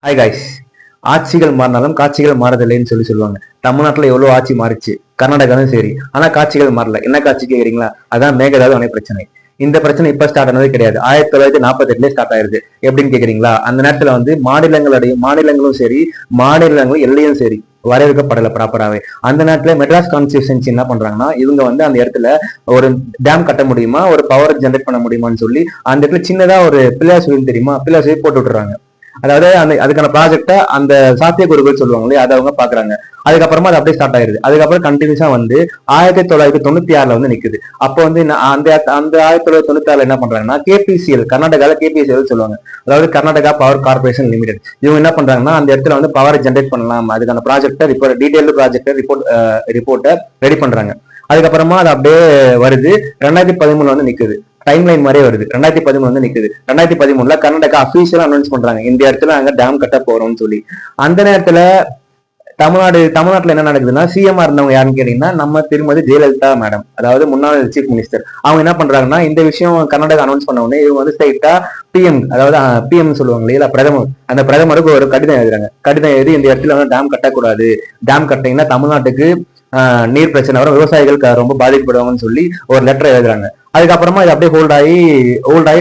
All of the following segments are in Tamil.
Hi guys. ஆட்சிகள் மாறினாலும் காட்சிகள் மாறதில்லைன்னு சொல்லுவாங்க. தமிழ்நாட்டுல எவ்வளவு ஆட்சி மாறிச்சு, கர்நாடகாலும் சரி. ஆனா காட்சிகள் மாறல. என்ன காட்சி கேக்குறீங்களா? அதான் மேகதாது அணை பிரச்சனை. இந்த பிரச்சனை இப்ப ஸ்டார்ட் ஆனது கிடையாது. 1948 ஸ்டார்ட் ஆயிருது. எப்படின்னு கேக்குறீங்களா? அந்த நேரத்துல வந்து மாநிலங்களும் சரி, மாநிலங்களும் எல்லையும் சரி வரையறுக்கப்படல ப்ராப்பராவே. அந்த நேரத்துல மெட்ராஸ் கான்ஸ்டியூஷன்சி என்ன பண்றாங்கன்னா, இவங்க வந்து அந்த இடத்துல ஒரு டேம் கட்ட முடியுமா, ஒரு பவர் ஜென்ரேட் பண்ண முடியுமான்னு சொல்லி அந்த இடத்துல சின்னதா ஒரு பிள்ளையார் சொல்லி தெரியுமா, பிள்ளையார் சொல்லி போட்டு விட்டுறாங்க. அதாவது அதுக்கான ப்ராஜெக்ட அந்த சாத்தியக்கூறுகள் சொல்லுவாங்க இல்லையா, அதை அவங்க பாக்குறாங்க. அதுக்கப்புறமா அது அப்படியே ஸ்டார்ட் ஆயிருது. அதுக்கப்புறம் கண்டினியூஸா வந்து 1996 வந்து நிக்குது. அப்போ வந்து அந்த அந்த 1996 என்ன பண்றாங்கன்னா, கேபிசிஎல், கர்நாடகால கேபிசிஎல் சொல்லுவாங்க. அதாவது கர்நாடகா பவர் கார்பரேஷன் லிமிடெட். இவங்க என்ன பண்றாங்கன்னா, அந்த இடத்துல வந்து பவர் ஜென்ரேட் பண்ணலாம், அதுக்கான ப்ராஜெக்ட டீடைல்டு ப்ராஜெக்ட் ரிப்போர்ட்டை ரெடி பண்றாங்க. அதுக்கப்புறமா அது அப்படியே வருது. 2013 வந்து நிக்குது. டைம் லைன் மாதிரியே வருது. 2013 வந்து நிக்குது. 2013 கர்நாடகா அபிஷியலா அனௌன்ஸ் பண்றாங்க, இந்த இடத்துல நாங்க டேம் கட்ட போறோம்னு சொல்லி. அந்த நேரத்துல தமிழ்நாட்டுல என்ன நடக்குதுன்னா, சிஎம்ஆ இருந்தவங்க யாருன்னு கேட்டீங்கன்னா, நம்ம திருமதி ஜெயலலிதா மேடம், அதாவது முன்னாள் சீஃப் மினிஸ்டர். அவங்க என்ன பண்றாங்கன்னா, இந்த விஷயம் கர்நாடகா அனௌன்ஸ் பண்ண உடனே இவங்க வந்து ஸ்ட்ரைட்டா பிஎம், அதாவது பிஎம் சொல்லுவாங்க இல்லையா, பிரதமர், அந்த பிரதமருக்கு ஒரு கடிதம் எழுதுறாங்க. கடிதம் எழுதி இந்த இடத்துல வந்து டேம் கட்டக்கூடாது, டேம் கட்டிங்கன்னா தமிழ்நாட்டுக்கு நீர் பிரச்சனை வரும், விவசாயிகள் ரொம்ப பாதிக்கப்படுவாங்கன்னு சொல்லி ஒரு லெட்டர் எழுதுறாங்க. அதுக்கப்புறமா இது அப்படியே ஹோல்ட் ஆகி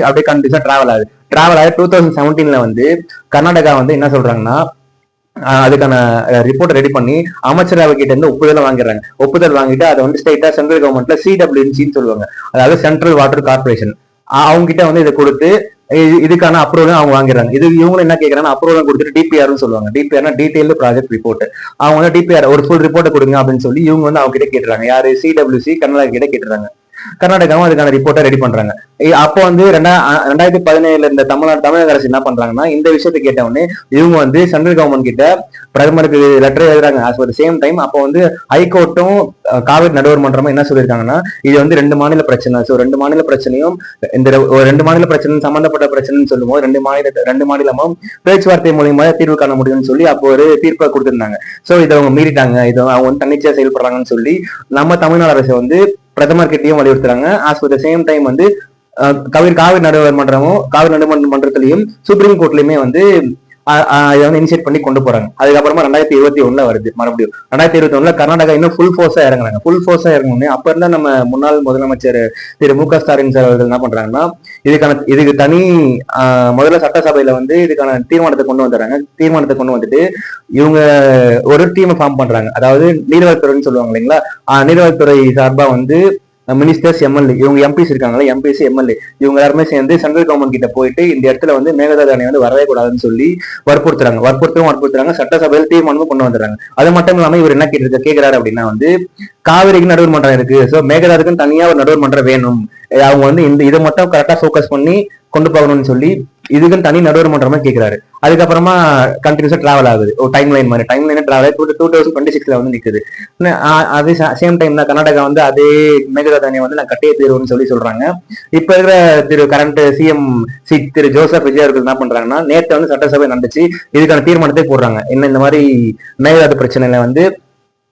அப்படியே கண்டினியூஸா டிராவல் ஆகி 2017 வந்து கர்நாடகா வந்து என்ன சொல்றாங்கன்னா, அதுக்கான ரிப்போர்ட் ரெடி பண்ணி அமைச்சரவை கிட்ட இருந்து ஒப்புதல் வாங்கிட்டு அதை வந்து ஸ்டேட்டா சென்ட்ரல் கவர்மெண்ட்ல சிடபிள்யூசின்னு சொல்லுவாங்க, அதாவது சென்ட்ரல் வாட்டர் கார்பரேஷன், அவங்க கிட்ட வந்து இதை கொடுத்து இதுக்கான அப்ரூவலும் அவங்க வாங்கிடுறாங்க. இது இவங்களும் என்ன கேட்கறாங்கன்னா, அப்ரூவல் கொடுத்துட்டு டிபிஆர்னு சொல்லுவாங்க. டிபிஆர்னா டீடைல்டு ப்ராஜெக்ட் ரிப்போர்ட். அவங்க வந்து டிபிஆர் ஒரு ஃபுல் ரிப்போர்ட் கொடுங்க அப்படின்னு சொல்லி இவங்க வந்து அவங்க கிட்ட கேட்டுறாங்க. யாரு? சிடபிள்யூசி கர்நாடகா கிட்ட கேட்டுறாங்க. கர்நாடகாவும் அதுக்கான ரிப்போர்ட்டை ரெடி பண்றாங்க. அப்போ வந்து 2017 இந்த தமிழக அரசு என்ன பண்றாங்கன்னா, இந்த விஷயத்தை கேட்ட உடனே இவங்க வந்து சென்ட்ரல் கவர்மெண்ட் கிட்ட பிரதமருக்கு லெட்டர் எழுதுறாங்க. ஆஸ் பர் சேம் டைம் அப்போ வந்து ஹைகோர்ட்டும் காவிரி நடுவர் மன்றமும் என்ன சொல்லியிருக்காங்கன்னா, இது வந்து 2 மாநில பிரச்சனை. ஸோ 2 மாநில பிரச்சனையும் இந்த 2 மாநில பிரச்சனை சம்பந்தப்பட்ட பிரச்சனைன்னு சொல்லும்போது 2 மாநிலமும் பேச்சுவார்த்தை மூலியமா தீர்வு காண முடியும்னு சொல்லி அப்போ ஒரு தீர்ப்பை கொடுத்திருந்தாங்க. ஸோ இதை அவங்க மீறிட்டாங்க, இதை அவங்க வந்து தன்னிச்சையா செயல்படுறாங்கன்னு சொல்லி நம்ம தமிழ்நாடு அரசு வந்து பிரதமர் கிட்டையும் வலியுறுத்துறாங்க. As per the same time வந்து காவிரி நடுவர் மன்றத்திலையும் சுப்ரீம் கோர்ட்லயுமே வந்து இதை வந்து இனிஷியேட் பண்ணி கொண்டு போறாங்க. அதுக்கப்புறமா 2021 வருது. மறுபடியும் 2021 கர்நாடகா இன்னும் ஃபுல் ஃபோர்ஸா இறங்குறாங்க. ஃபுல் ஃபோர்ஸா இறங்கணும்னே அப்ப இருந்த நம்ம முன்னாள் முதலமைச்சர் திரு மு க ஸ்டாலின் சார் அவர்கள் என்ன பண்றாங்கன்னா, இதுக்கு தனி முதல்ல சட்டசபையில வந்து இதுக்கான தீர்மானத்தை கொண்டு வந்துட்டு இவங்க ஒரு டீமை ஃபார்ம் பண்றாங்க. அதாவது நீர்வளத்துறைன்னு சொல்லுவாங்க இல்லைங்களா, நீர்வளத்துறை சார்பா வந்து மினிஸ்டர்ஸ், எம்எல்ஏ, இவங்க எம்பிஸ் இருக்காங்களா, எம்பிஸ் எம்எல்ஏ இவங்க எல்லாருமே சேர்ந்து சென்ட்ரல் கவர்மெண்ட் கிட்ட போயிட்டு இந்த இடத்துல வந்து மேகதாது அணை வந்து வரவே கூடாதுன்னு சொல்லி வற்புறுத்துறாங்க. சட்டசபையில் தீர்மானமும் கொண்டு வந்துடுறாங்க. அது மட்டும் இல்லாம இவர் என்ன கேட்கிறாரு அப்படின்னா வந்து, காவிரிக்கு நடுவர் மன்றம் இருக்கு, ஸோ மேகதாதுக்குன்னு தனியா ஒரு நடுவர் மன்றம் வேணும், அவங்க வந்து இதை மட்டும் கரெக்டா ஃபோக்கஸ் பண்ணி கொண்டு போகணும்னு சொல்லி இதுக்குன்னு தனி நடுவர் மன்றமா கேட்கிறாரு. அதுக்கப்புறமா கண்டினியூஸா டிராவல் ஆகுது. ஒரு டைம் லைன் டிராவல் ஆகி 2026 வந்து நிக்குது. அதே சேம் டைம் தான் கர்நாடகா வந்து அதே மேகதாது அணையை வந்து நான் கட்டிய தீர்வுன்னு சொல்றாங்க. இப்ப இருக்கிற கரண்ட் சிஎம் திரு ஜோசப் விஜய் அவர்கள் என்ன பண்றாங்கன்னா, நேற்று வந்து சட்டசபை நடந்துச்சு, இதுக்கான தீர்மானத்தை போடுறாங்க. இந்த மாதிரி மேகதாது பிரச்சனையில வந்து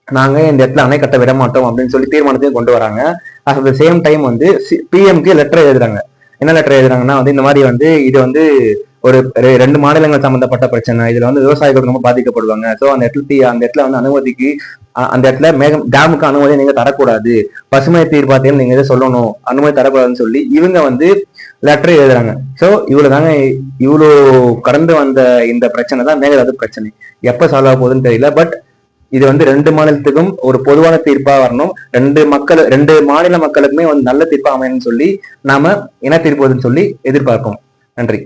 நாங்க இந்த இடத்துல அணை கட்ட விட மாட்டோம் அப்படின்னு சொல்லி தீர்மானத்தையும் கொண்டு வராங்க. அட் த சேம் டைம் வந்து பிஎம்க்கு லெட்டர் எழுதுறாங்க. என்ன லெட்டர் எழுதுறாங்கன்னா வந்து, இந்த மாதிரி வந்து இது வந்து ஒரு 2 மாநிலங்கள் சம்பந்தப்பட்ட பிரச்சனை, இதுல வந்து விவசாயிகள் ரொம்ப பாதிக்கப்படுவாங்க. ஸோ அந்த இடத்துல வந்து அந்த இடத்துல டேமுக்கு அனுமதி நீங்க தரக்கூடாது, பசுமை தீர்ப்பாயத்தில் நீங்க இதை சொல்லணும், அனுமதி தரக்கூடாதுன்னு சொல்லி இவங்க வந்து லெட்டர் எழுதுறாங்க. ஸோ இவ்வளவு கடந்து வந்த இந்த பிரச்சனை தான் மேகதாது பிரச்சனை. எப்ப சால்வ் ஆக போகுதுன்னு தெரியல. பட் இது வந்து 2 மாநிலத்துக்கும் ஒரு பொதுவான தீர்ப்பா வரணும், 2 மாநில மக்களுக்குமே வந்து நல்ல தீர்ப்பா அமையணும்னு சொல்லி நாம என்ன தீர்ப்பு சொல்லி எதிர்பார்ப்போம். நன்றி.